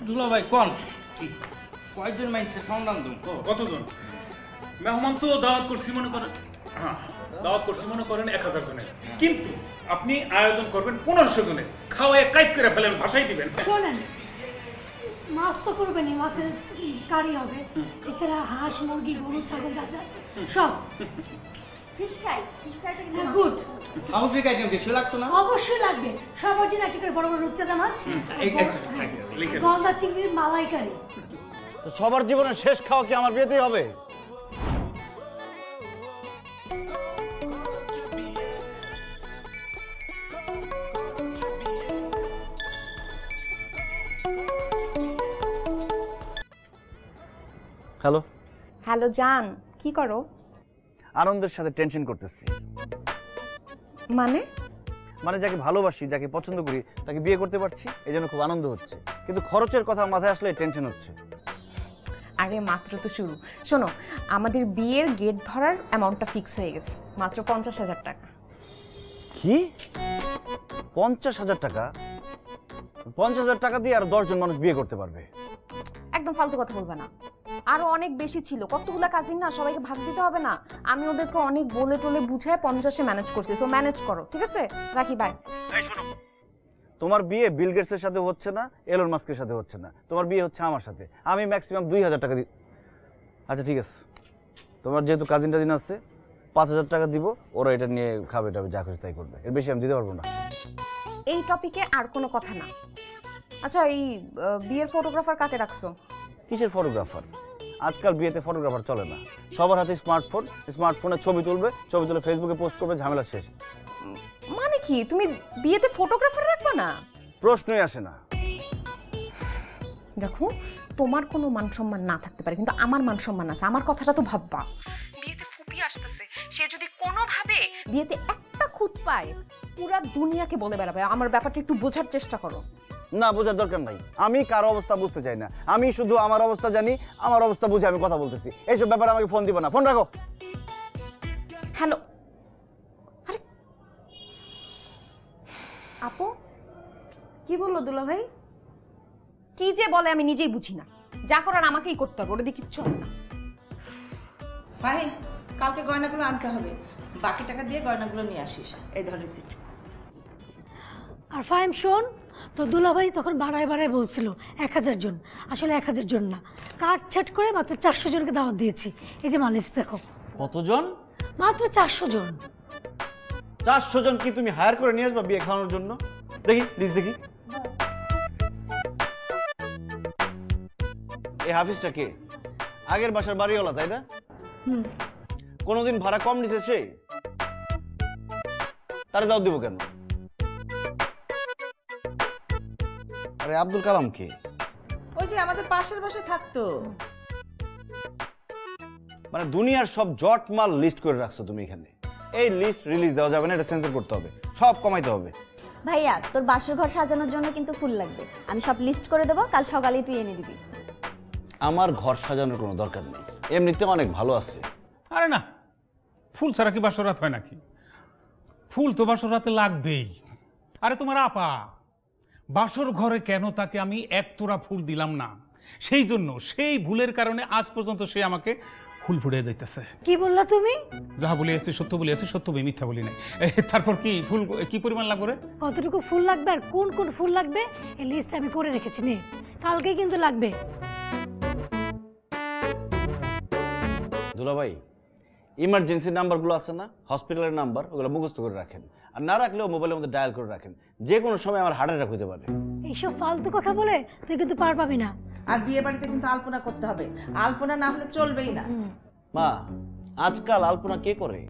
দুলা ভাই কোন কয়জন মাইছে সামলাম তো কতজন মেহমান তো দাওয়াত করছি মনে করেন দাওয়াত করছি মনে করেন 1000 জনের কিন্তু আপনি আয়োজন করবেন 1500 জনের খাওয়ায় কাইট করে ফেলেন ভাষাই দিবেন শোনেন মাছ তো করবেন মাছের কারি হবে এছাড়া হাঁস মুরগি গরু ছাগল যা যা সব ফিশ ফ্রাইটা কিন্তু গুড সামুদ্রিক আইটেম কিছু লাগতো না অবশ্যই লাগবে সবার জন্য একটা করে বড় বড় রূপচাঁদা মাছ গলদা চিংড়ির মালাইকারি তো সবার জীবনের শেষ খাওয়া কি আমার বিয়েতেই হবে? হ্যালো হ্যালো জান কি করো আনন্দের সাথে টেনশন করতেছি মানে মানে যাকে ভালোবাসি যাকে পছন্দ করি তাকে বিয়ে করতে পারছি এই জন্য খুব আনন্দ হচ্ছে কিন্তু খরচের কথা মাথায় আসলে টেনশন হচ্ছে আরে মাত্র তো শুরু শোনো আমাদের বিয়ের গেট ধরার অ্যামাউন্টটা ফিক্স হয়ে গেছে মাত্র 50,000 টাকা কি 50,000 টাকা 50,000 টাকা দিয়ে আর 10 জন মানুষ বিয়ে করতে পারবে একদম ফালতু কথা বলবে না আরো অনেক বেশি ছিল কতগুলা কাজিন না সবাইকে ভাগ দিতে হবে না আমি ওদেরকে অনেক বলে টলে বুঝায় 50-এ ম্যানেজ করছি সো ম্যানেজ করো ঠিক আছে রাখি বাই এই শোনো তোমার বিয়ে বিল গেটসের সাথে হচ্ছে না এলন মাস্কের সাথে হচ্ছে না তোমার বিয়ে হচ্ছে আমার সাথে আমি ম্যাক্সিমাম 2,000 টাকা দিই আচ্ছা ঠিক আছে তোমার যেহেতু কাজিন টাজিন আছে 5,000 টাকা দিব ওরা এটা নিয়ে খাবে টাবে যা খুশি তাই করবে এর বেশি আমি দিতে পারবো না এই টপিকে আর কোনো কথা না আচ্ছা এই বিয়ের ফটোগ্রাফার কাকে রাখছো কিসের ফটোগ্রাফার আজকাল বিয়েতে ফটোগ্রাফার চলে না সবার হাতে স্মার্টফোনে ছবি তুলে ফেসবুকে পোস্ট করবে ঝামেলা শেষ মানে কি তুমি বিয়েতে ফটোগ্রাফার রাখবে না প্রশ্নই আসে না দেখো তোমার কোনো মান সম্মান না থাকতে পারে কিন্তু আমার মান সম্মান আছে আমার কথাটা তো ভাববা বিয়েতে ফুপি আসতেছে সে যদি কোনোভাবে বিয়েতে একটা খুঁত পায় পুরা দুনিয়াকে বলে বেড়াবে আমার ব্যাপারটা একটু বোঝার চেষ্টা করো না বোঝার দরকার নাই আমি কারো অবস্থা বুঝতে চাই না আমি শুধু আমার অবস্থা জানি আমার অবস্থা বুঝে আমি কথা বলতেছি এইসব ব্যাপারে আমাকে ফোন দিবা না ফোন রাখো হ্যালো আরে আপু কি বললো দুলা ভাই কি যে বলে আমি নিজেই বুঝি না যা করার আমাকেই করতে হবে ওটা দিয়ে কিচ্ছু হবে না ভাই কালকে গয়নাগুলো আনতে হবে বাকি টাকা দিয়ে গয়নাগুলো নিয়ে আসিস এই ধর রিসিপ্ট আর ফাইম শোন তো দুলাভাই তখন বাড়ায় বলছিল 1000 জন আসলে 1000 জন না কাট ছাট করে মাত্র 400 জনকে দাওয়াত দিয়েছি এই যে মালিশ দেখো কতজন মাত্র 400 জন 400 জন কি তুমি হায়ার করে নিয়ে আসবা বিয়ে খাওয়ানোর জন্য দেখি প্লিজ দেখি এই হাফিজটা কে আগের বাসার বাড়িওয়ালা তাই না কোনোদিন ভাড়া কম নিছে সে তারে দাও দিব কেন আরে আব্দুল কালাম কে ওই যে আমাদের পাশের বাসায় থাকতো মানে দুনিয়ার সব জট মাল লিস্ট করে রাখছো তুমি এখানে এই লিস্ট রিলিজ দেওয়া যাবে না এটা সেন্সর করতে হবে সব কমাইতে হবে ভাইয়া তোর বাসর ঘর সাজানোর জন্য কিন্তু ফুল লাগবে আমি সব লিস্ট করে দেবো কাল সকালেই তুই এনে দিবি আমার ঘর সাজানোর কোনো দরকার নেই এমনিতে অনেক ভালো আছে আরে না ফুল ছাড়া কি বাসরাত হয় নাকি ফুল তো বাসরাতে লাগবেই আরে তোমার আপা বাসর ঘরে কেন তাকে আমি এক তোড়া ফুল দিলাম না সেই জন্য সেই ভুলের কারণে আজ পর্যন্ত সে আমাকে ফুল ফুটে যাইতেছে কি বললা তুমি যাহা বলে আসছি সত্য বলে আসছি সত্য বই মিথ্যা বলি নাই তারপর কি ফুল কি পরিমাণ লাগবে রে কতটুকু ফুল লাগবে আর কোন কোন ফুল লাগবে এই লিস্ট আমি করে রেখেছি নে কালকেই কিন্তু লাগবে দুলাভাই ইমার্জেন্সি নাম্বারগুলো আছে না হসপিটালের নাম্বার ওগুলো মুখস্থ করে রাখেন আর না রাখলেও মোবাইলের মধ্যে ডায়াল করে রাখেন যে কোনো সময় আমার হার্ট অ্যাটাক হতে পারে এইসব ফালতু কথা বলে তুই কিন্তু পার পাবি না আর বিয়ে বাড়িতে কিন্তু আলপনা করতে হবে আলপনা না হলে চলবেই না মা আজকাল আলপনা কে করে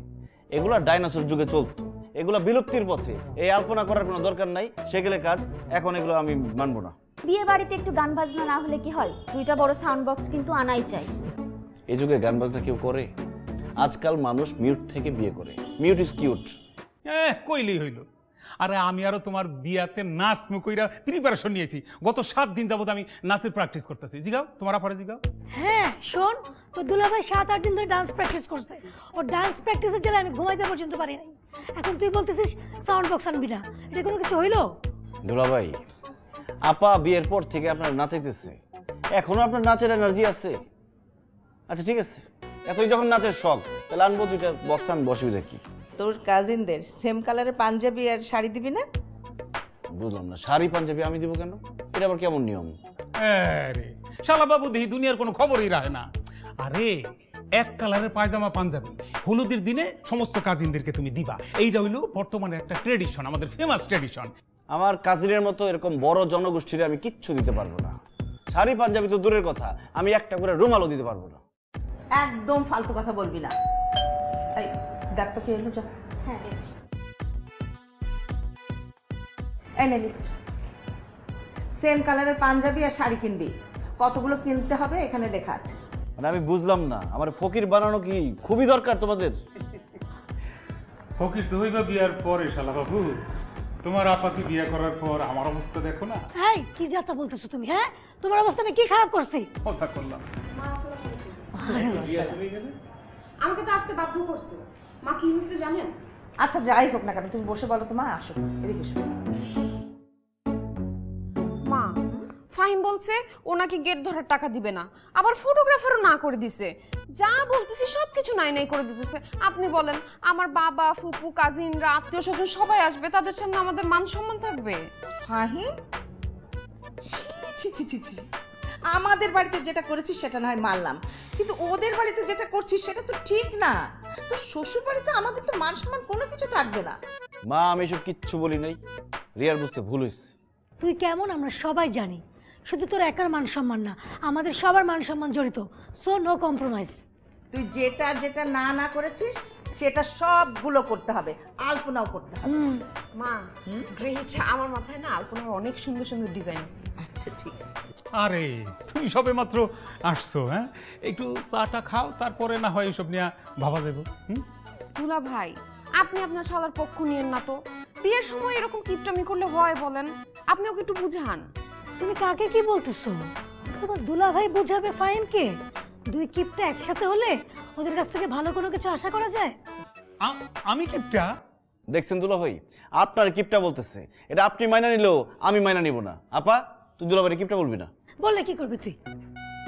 এগুলা ডাইনোসর যুগে চলতো এগুলা বিলুপ্তির পথে এই আলপনা করার কোনো দরকার নাই সেগুলো কাজ এখন এগুলো আমি মানবো না বিয়ে বাড়িতে একটু গান বাজনা না হলে কি হয় দুইটা বড় সাউন্ড বক্স কিন্তু আনাই চাই এই যুগে গান বাজনা কেউ করে আজকাল মানুষ মিউট থেকে বিয়ে করে মিউট ইজ কিউট কইলেই হইল আরে আমি আরো তোমার বিয়াতে নাচ মুকইরা প্রিপারেশন নিয়েছি গত 7 দিন যাবত আমি নাচের প্র্যাকটিস করতেছি জিগাও তোমার আপারে জিগাও হ্যাঁ শোন তো দুলাভাই 7-8 দিন ধরে ডান্স প্র্যাকটিস করছে ও ডান্স প্র্যাকটিসের জন্য আমি ঘুমাইতে পর্যন্ত পারি নাই এখন তুই বলতেছিস সাউন্ড বক্স আনবি না এটা কোনো কিছু হইলো দুলাভাই আপা বিয়ের পর থেকে আপনার নাচাইতেছে, এখনো আপনার নাচের এনার্জি আছে? আচ্ছা ঠিক আছে, এতই যখন নাচের শখ, তাহলে আনবো 2টা বক্স, আমি বসবি দেখি। তোর কাজিনদের সেম কালারের পাঞ্জাবি আর শাড়ি দিবি না? বুঝলাম না, শাড়ি পাঞ্জাবি আমি দিব কেন? এটা আবার কেমন নিয়ম? আরে শালা বাবু দেখি দুনিয়ার কোনো খবরই রাখে না। আরে এক কালারের পায়জামা পাঞ্জাবি হলুদের দিনে সমস্ত কাজিনদেরকে তুমি দিবা, এইটা হইলো বর্তমানে একটা ট্রেডিশন, আমাদের ফেমাস ট্রেডিশন। আমার কাজিনের মতো এরকম বড় জনগোষ্ঠীর আমি কিচ্ছু দিতে পারবো না। শাড়ি পাঞ্জাবি তো দূরের কথা, আমি একটা করে রুমালও দিতে পারবো না। একদম ফালতু কথা বলবি না। এই দেখ তো কি হলো, যা। হ্যাঁ এই নে লিস্ট। সেম কালারের পাঞ্জাবি আর শাড়ি কিনবি, কতগুলো কিনতে হবে এখানে লেখা আছে। মানে আমি বুঝলাম না, আমার ফকির বানানো কি খুবই দরকার তোমাদের? ফকির তো হইবা বিয়ার পরে শালা বাবু, তোমার আপাকে বিয়ে করার পর আমার অবস্থা দেখো না। এই কি যাতা বলতেছো তুমি? হ্যাঁ, তোমার অবস্থা আমি কি খারাপ করছি? মজা করলাম। আমাকে তো আসতে বাধ্য করছো। মা কি হয়েছে জানেন? আচ্ছা যাই হোক না কেন, তুমি বসে বলো তোমার, আসো এদিকে এসো। মা, ফাহিম বলছে ও নাকি গেট ধরার টাকা দিবে না, আবার ফটোগ্রাফারও না করে দিছে। যা বলতেছি সবকিছু নাই নাই করে দিতেছে। আপনি বলেন, আমার বাবা, ফুপু, কাজিনরা, আত্মীয় স্বজন সবাই আসবে, তাদের সামনে আমাদের মান সম্মান থাকবে? ফাহিম, ছি ছি ছি ছি, আমাদের বাড়িতে যেটা করেছিস সেটা না হয় মানলাম, কিন্তু ওদের বাড়িতে যেটা করছিস সেটা তো ঠিক না। তো শ্বশুর বাড়িতে আমাদের তো মান সম্মান কোনো কিছু থাকবে না। মা আমি এসব কিচ্ছু বলি নাই, রিয়ার বুঝতে ভুল হয়েছে। তুই কেমন আমরা সবাই জানি, শুধু তোর একার মান সম্মান না, আমাদের সবার মান সম্মান জড়িত। So no compromise. তুই যেটা যেটা না না করেছিস সেটা সবগুলো করতে হবে, আলপনাও করতে হবে। মা, গ্রেট, আমার মাথায় না আলপনার অনেক সুন্দর সুন্দর ডিজাইন আছে। আচ্ছা ঠিক আছে। আরে তুমি সবে মাত্র আসছো, হ্যাঁ একটু চাটা খাও, তারপরে না হয় এসব নিয়ে ভাবা যাবো। দুলা ভাই, আপনি আপনার শালার পক্ষ নিয়েন না তো। বিয়ের সময় এরকম কিপটামি করলে হয় বলেন? আপনি ওকে একটু বুঝান। তুমি কাকে কি বলতেছো? তোমার দুলাভাই বুঝাবে ফাইনকে? দুই কিপটা একসাথে হলে ওদের কাছ থেকে ভালো কোনো কিছু আশা করা যায়? আমি কিপটা? দেখছেন দুলা ভাই, আপনার কিপটা বলতেছে, এটা আপনি মাইনা নিলেও আমি মাইনা নিব না। আপা তুই দুলাভাইয়ের কিপটা বলবি না। বললে কি করবি তুই?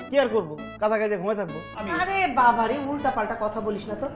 কি আর করবো, কাছা কাছে ঘুমায় থাকবো। আরে বাবারে, উল্টা পাল্টা কথা বলিস না তো।